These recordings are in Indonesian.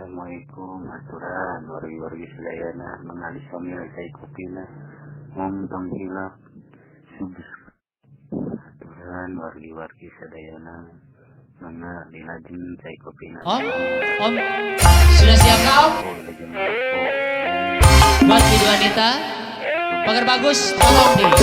Assalamualaikum aturan wargi-wargi sedayana mengalis samil saya kupina ngomong hilap subs aturan wargi-wargi sedayana mana dilajin saya kupina Om sudah siap kau? Buat video wanita pagar bagus tolong nih.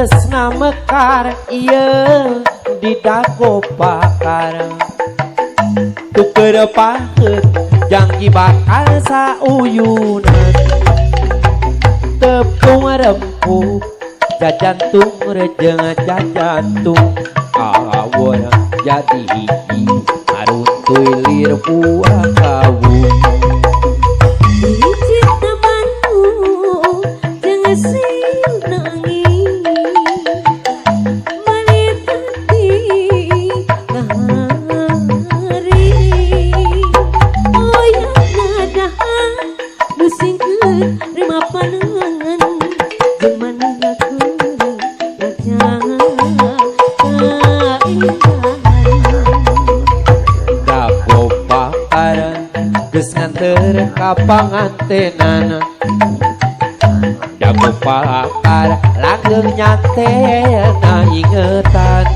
tresna mekar iya di dago bakar tuker pahet janji bakal sauyunan tepung rempuk jajantung rejeng jajantung awon jadi hiji aruntuy lir buah kawung hiji temanku jangan sinangi manitati kahari oyang nadaha musingkeun rima panengan zaman aku dago bakar geus nganter ka pangantenana dago bakar langgeng nyantena ingetan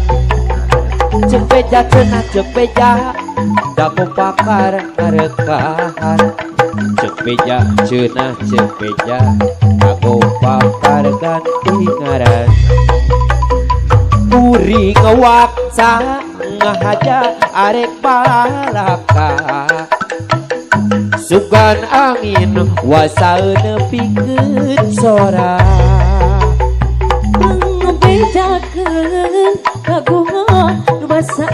cepeja cenah cepeja dago bakar ngarekahan cepeja cenah cepeja dago bakar ganti ngaran kuring waksa ngahaja arek balaka sugan angin wasaeun pikeun sora ngebedakeun kagungan nu basa